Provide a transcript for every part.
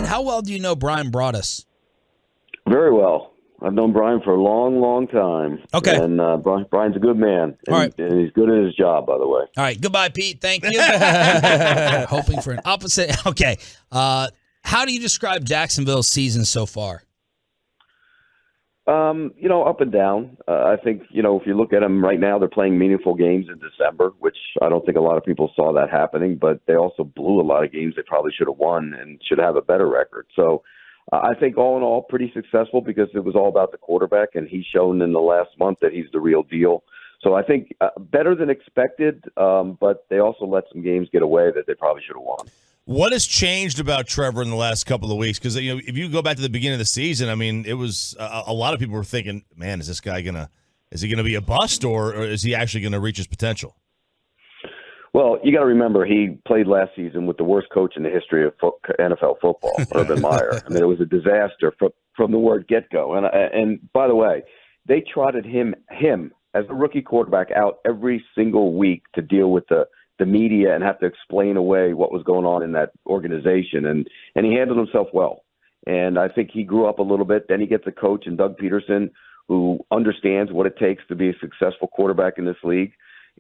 how well do you know Brian Broaddus? Very well. I've known Brian for a long, long time. Okay. And Brian's a good man. And, All right. and he's good at his job, by the way. All right. Goodbye, Pete. Thank you. Hoping for an opposite. Okay. How do you describe Jacksonville's season so far? Up and down. I think, if you look at them right now, they're playing meaningful games in December, which I don't think a lot of people saw that happening, but they also blew a lot of games they probably should have won and should have a better record. So I think all in all, pretty successful because it was all about the quarterback, and he's shown in the last month that he's the real deal. So I think better than expected, but they also let some games get away that they probably should have won. What has changed about Trever in the last couple of weeks? Because if you go back to the beginning of the season, I mean, it was a lot of people were thinking, "Man, is this guy is he gonna be a bust, or is he actually gonna reach his potential?" Well, you got to remember he played last season with the worst coach in the history of NFL football, Urban Meyer. I mean, it was a disaster from the word get-go. And by the way, they trotted him as a rookie quarterback out every single week to deal with the media and have to explain away what was going on in that organization. And he handled himself well. And I think he grew up a little bit. Then he gets a coach in Doug Peterson who understands what it takes to be a successful quarterback in this league.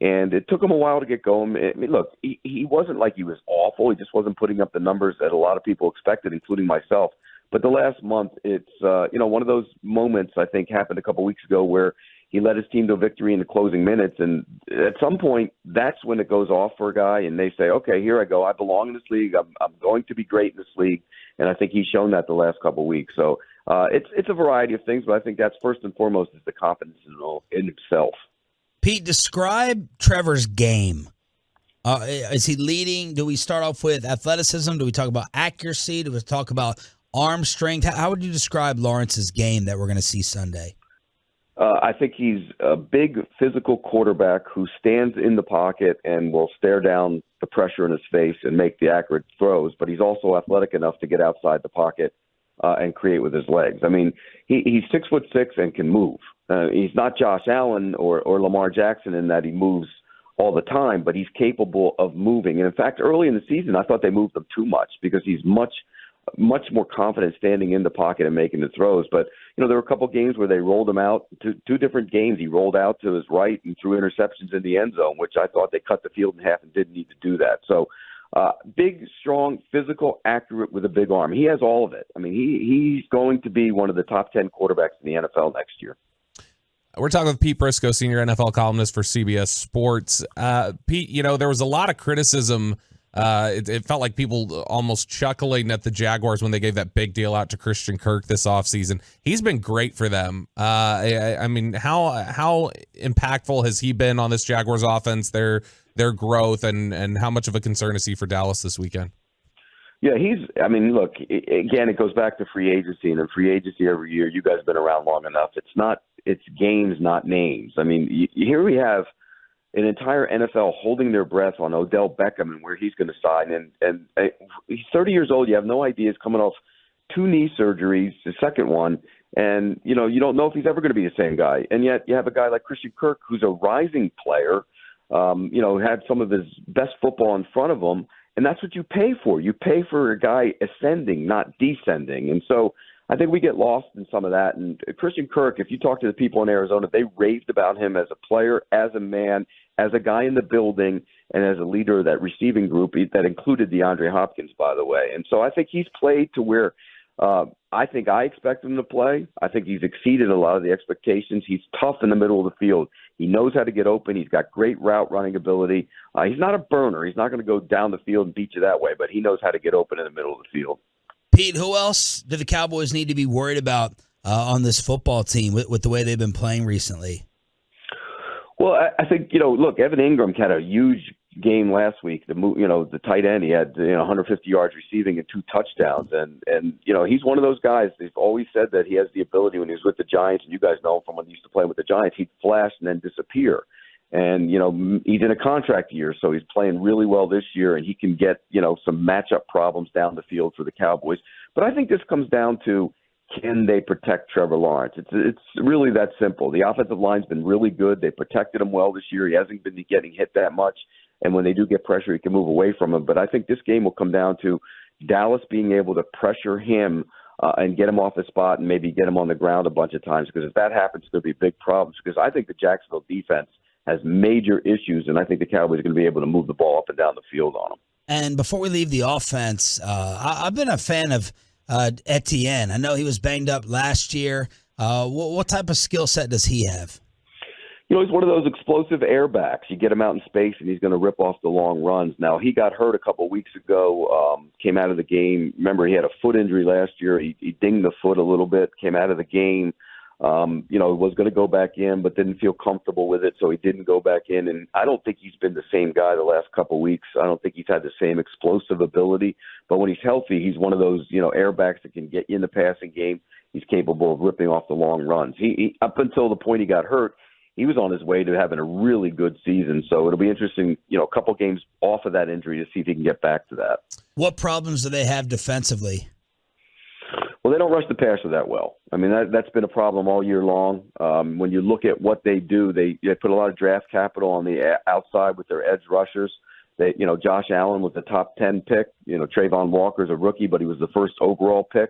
And it took him a while to get going. I mean, look, he wasn't like he was awful. He just wasn't putting up the numbers that a lot of people expected, including myself. But the last month, it's one of those moments I think happened a couple weeks ago where he led his team to a victory in the closing minutes. And at some point, that's when it goes off for a guy, and they say, okay, here I go. I belong in this league. I'm going to be great in this league. And I think he's shown that the last couple of weeks. So it's a variety of things, but I think that's first and foremost is the confidence in himself. Pete, describe Trevor's game. Is he leading? Do we start off with athleticism? Do we talk about accuracy? Do we talk about arm strength? How would you describe Lawrence's game that we're going to see Sunday? I think he's a big physical quarterback who stands in the pocket and will stare down the pressure in his face and make the accurate throws, but he's also athletic enough to get outside the pocket and create with his legs. I mean, he's 6'6" and can move. He's not Josh Allen or Lamar Jackson in that he moves all the time, but he's capable of moving. And in fact, early in the season, I thought they moved him too much because he's much more confident standing in the pocket and making the throws. But, there were a couple of games where they rolled him out. Two different games, he rolled out to his right and threw interceptions in the end zone, which I thought they cut the field in half and didn't need to do that. So big, strong, physical, accurate with a big arm. He has all of it. I mean, he's going to be one of the top 10 quarterbacks in the NFL next year. We're talking with Pete Prisco, senior NFL columnist for CBS Sports. Pete, there was a lot of criticism. It felt like people almost chuckling at the Jaguars when they gave that big deal out to Christian Kirk this offseason. He's been great for them. I mean, how impactful has he been on this Jaguars offense, their growth, and how much of a concern is he for Dallas this weekend? Yeah, look, again, it goes back to free agency, and in free agency every year, you guys have been around long enough. It's games, not names. I mean, here we have an entire NFL holding their breath on Odell Beckham and where he's going to sign. And he's 30 years old. You have no idea. He's coming off 2 knee surgeries, the second one. And, you don't know if he's ever going to be the same guy. And yet you have a guy like Christian Kirk, who's a rising player, had some of his best football in front of him. And that's what you pay for. You pay for a guy ascending, not descending. And so I think we get lost in some of that. And Christian Kirk, if you talk to the people in Arizona, they raved about him as a player, as a man, as a guy in the building, and as a leader of that receiving group that included DeAndre Hopkins, by the way. And so I think he's played to where I think I expect him to play. I think he's exceeded a lot of the expectations. He's tough in the middle of the field. He knows how to get open. He's got great route running ability. He's not a burner. He's not going to go down the field and beat you that way, but he knows how to get open in the middle of the field. Pete, who else do the Cowboys need to be worried about on this football team with the way they've been playing recently? Well, I think, look, Evan Ingram had a huge game last week. The tight end, he had 150 yards receiving and 2 touchdowns. And he's one of those guys. They've always said that he has the ability when he was with the Giants, and you guys know him from when he used to play with the Giants, he'd flash and then disappear. And, he's in a contract year, so he's playing really well this year, and he can get, some matchup problems down the field for the Cowboys. But I think this comes down to, can they protect Trever Lawrence? It's really that simple. The offensive line's been really good. They protected him well this year. He hasn't been getting hit that much. And when they do get pressure, he can move away from him. But I think this game will come down to, Dallas being able to pressure him and get him off his spot and maybe get him on the ground a bunch of times, because if that happens, it's going to be big problems, because I think the Jacksonville defense has major issues, and I think the Cowboys are going to be able to move the ball up and down the field on them. And before we leave the offense, I've been a fan of Etienne. I know he was banged up last year. What type of skill set does he have? You know, he's one of those explosive airbacks. You get him out in space, and he's going to rip off the long runs. Now, he got hurt a couple of weeks ago, came out of the game. Remember, he had a foot injury last year. He dinged the foot a little bit, came out of the game. Was going to go back in, but didn't feel comfortable with it, so he didn't go back in. And I don't think he's been the same guy the last couple of weeks. I don't think he's had the same explosive ability. But when he's healthy, he's one of those, airbacks that can get you in the passing game. He's capable of ripping off the long runs. He up until the point he got hurt, he was on his way to having a really good season. So it'll be interesting, a couple games off of that injury to see if he can get back to that. What problems do they have defensively? Well, they don't rush the passer that well. I mean, that's been a problem all year long. When you look at what they do, they put a lot of draft capital on the outside with their edge rushers. Josh Allen was the top 10 pick. Trayvon Walker's a rookie, but he was the first overall pick.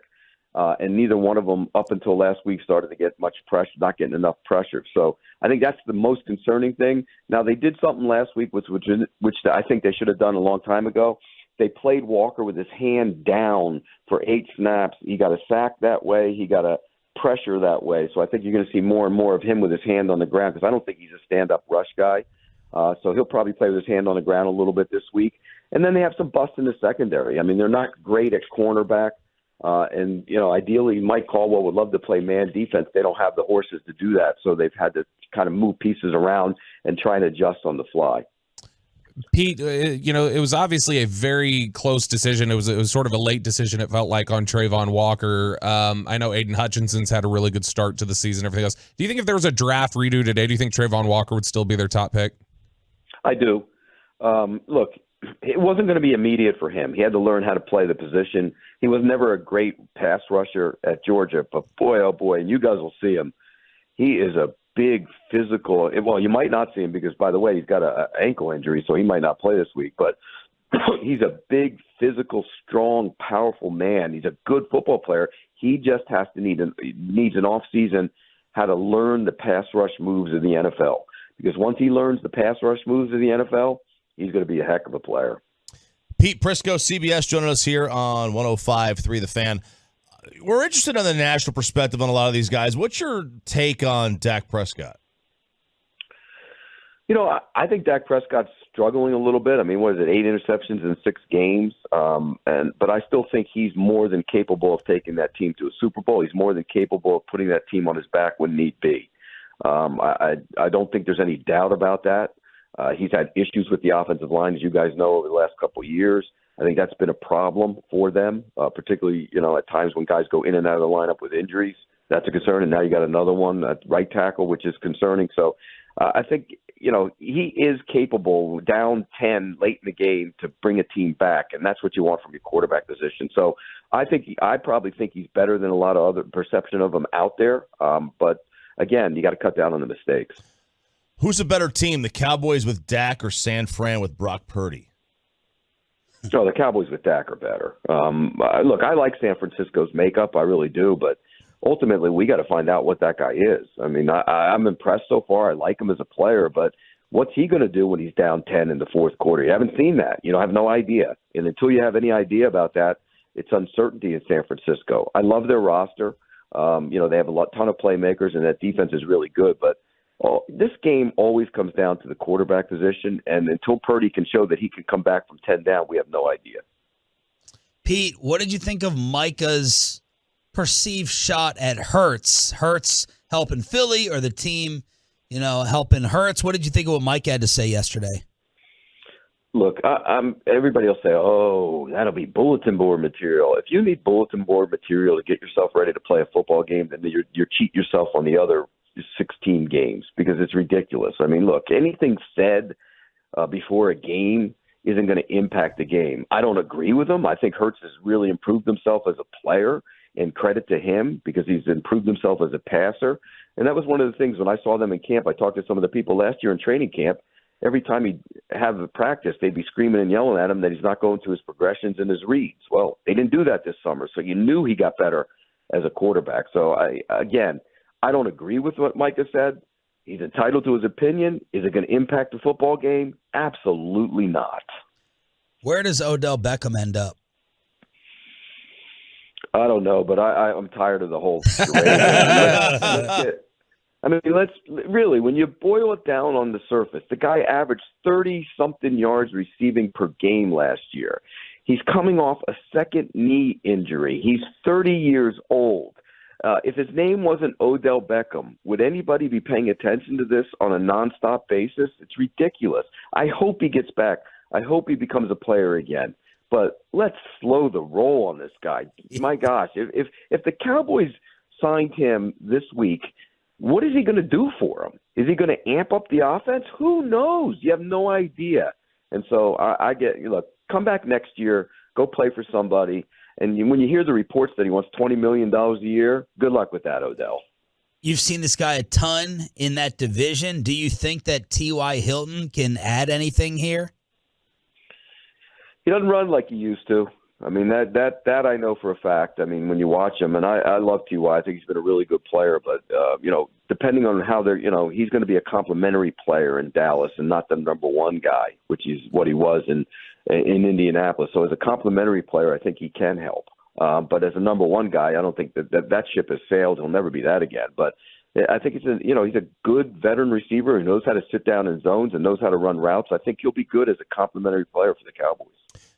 And neither one of them up until last week started to get much pressure, not getting enough pressure. So I think that's the most concerning thing. Now, they did something last week, which I think they should have done a long time ago. They played Walker with his hand down for 8 snaps. He got a sack that way. He got a pressure that way. So I think you're going to see more and more of him with his hand on the ground, because I don't think he's a stand-up rush guy. So he'll probably play with his hand on the ground a little bit this week. And then they have some bust in the secondary. I mean, they're not great at cornerback. Ideally, Mike Caldwell would love to play man defense. They don't have the horses to do that. So they've had to kind of move pieces around and try and adjust on the fly. Pete, it was obviously a very close decision. It was sort of a late decision, it felt like, on Trayvon Walker. I know Aiden Hutchinson's had a really good start to the season, everything else. Do you think if there was a draft redo today, do you think Trayvon Walker would still be their top pick? I do. Look, it wasn't going to be immediate for him. He had to learn how to play the position. He was never a great pass rusher at Georgia, but boy, oh boy, and you guys will see him. He is a big physical. Well, you might not see him because, by the way, he's got an ankle injury, so he might not play this week. But he's a big, physical, strong, powerful man. He's a good football player. He just has to needs an off season how to learn the pass rush moves in the NFL. Because once he learns the pass rush moves in the NFL, he's going to be a heck of a player. Pete Prisco, CBS, joining us here on 105.3 The Fan. We're interested in the national perspective on a lot of these guys. What's your take on Dak Prescott? I think Dak Prescott's struggling a little bit. I mean, what is it, 8 interceptions in 6 games? But I still think he's more than capable of taking that team to a Super Bowl. He's more than capable of putting that team on his back when need be. I don't think there's any doubt about that. He's had issues with the offensive line, as you guys know, over the last couple of years. I think that's been a problem for them, particularly, at times when guys go in and out of the lineup with injuries. That's a concern, and now you got another one at right tackle, which is concerning. So I think, he is capable, down 10 late in the game, to bring a team back, and that's what you want from your quarterback position. So I probably think he's better than a lot of other perception of him out there. But, again, you got to cut down on the mistakes. Who's a better team, the Cowboys with Dak or San Fran with Brock Purdy? No, the Cowboys with Dak are better. Look, I like San Francisco's makeup. I really do. But ultimately, we got to find out what that guy is. I mean, I'm impressed so far. I like him as a player. But what's he going to do when he's down 10 in the fourth quarter? You haven't seen that. I have no idea. And until you have any idea about that, it's uncertainty in San Francisco. I love their roster. They have a ton of playmakers, and that defense is really good. But this game always comes down to the quarterback position, and until Purdy can show that he can come back from 10 down, we have no idea. Pete, what did you think of Micah's perceived shot at Hurts? Hurts helping Philly, or the team, helping Hurts? What did you think of what Mike had to say yesterday? Look, everybody will say, oh, that'll be bulletin board material. If you need bulletin board material to get yourself ready to play a football game, then you're cheating yourself on the other 16 games, because it's ridiculous. I mean, look, anything said before a game isn't going to impact the game. I don't agree with him. I think Hurts has really improved himself as a player, and credit to him, because he's improved himself as a passer. And that was one of the things when I saw them in camp. I talked to some of the people last year in training camp. every time he'd have a practice, they'd be screaming and yelling at him that he's not going to his progressions and his reads. Well, they didn't do that this summer, so you knew he got better as a quarterback. So, I don't agree with what Micah said. He's entitled to his opinion. Is it going to impact the football game? Absolutely not. Where does Odell Beckham end up? I don't know, but I'm tired of the whole charade. Let's really, when you boil it down on the surface, the guy averaged 30-something yards receiving per game last year. He's coming off a second knee injury. He's 30 years old. If his name wasn't Odell Beckham, would anybody be paying attention to this on a nonstop basis? It's ridiculous. I hope he gets back. I hope he becomes a player again. But let's slow the roll on this guy. My gosh, if the Cowboys signed him this week, what is he going to do for them? Is he going to amp up the offense? Who knows? You have no idea. And so look, come back next year, go play for somebody. And when you hear the reports that he wants $20 million a year, good luck with that, Odell. You've seen this guy a ton in that division. Do you think that TY Hilton can add anything here? He doesn't run like he used to. I mean, that I know for a fact. I mean, when you watch him, and I love TY. I think he's been a really good player. But, depending on how they're, he's going to be a complimentary player in Dallas and not the number one guy, which is what he was in Indianapolis. So as a complimentary player, I think he can help. But as a number one guy, I don't think that ship has sailed. He'll never be that again. But I think he's a good veteran receiver who knows how to sit down in zones and knows how to run routes. I think he'll be good as a complimentary player for the Cowboys.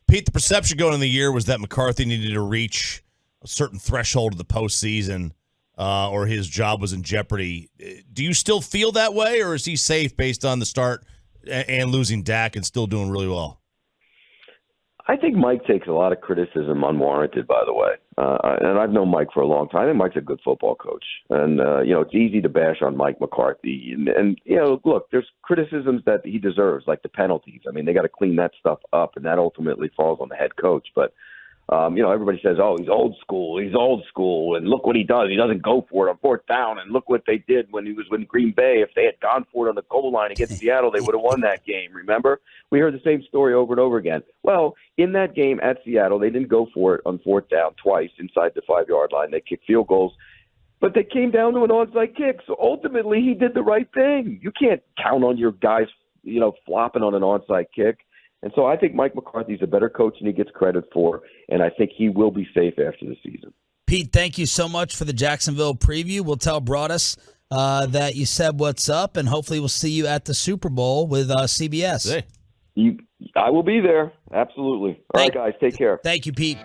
Pete, the perception going into the year was that McCarthy needed to reach a certain threshold of the postseason or his job was in jeopardy. Do you still feel that way, or is he safe based on the start and losing Dak and still doing really well? I think Mike takes a lot of criticism unwarranted, by the way. And I've known Mike for a long time. I think Mike's a good football coach. And, it's easy to bash on Mike McCarthy. And look, there's criticisms that he deserves, like the penalties. I mean, they got to clean that stuff up, and that ultimately falls on the head coach. But, everybody says, oh, he's old school, and look what he does. He doesn't go for it on fourth down, and look what they did when he was with Green Bay. If they had gone for it on the goal line against Seattle, they would have won that game, remember? We heard the same story over and over again. Well, in that game at Seattle, they didn't go for it on fourth down twice inside the 5-yard line. They kicked field goals, but they came down to an onside kick. So ultimately, he did the right thing. You can't count on your guys, flopping on an onside kick. And so I think Mike McCarthy's a better coach than he gets credit for, and I think he will be safe after the season. Pete, thank you so much for the Jacksonville preview. We'll tell Broadus that you said what's up, and hopefully we'll see you at the Super Bowl with CBS. Hey. I will be there. Absolutely. All right, guys, take care. Thank you, Pete.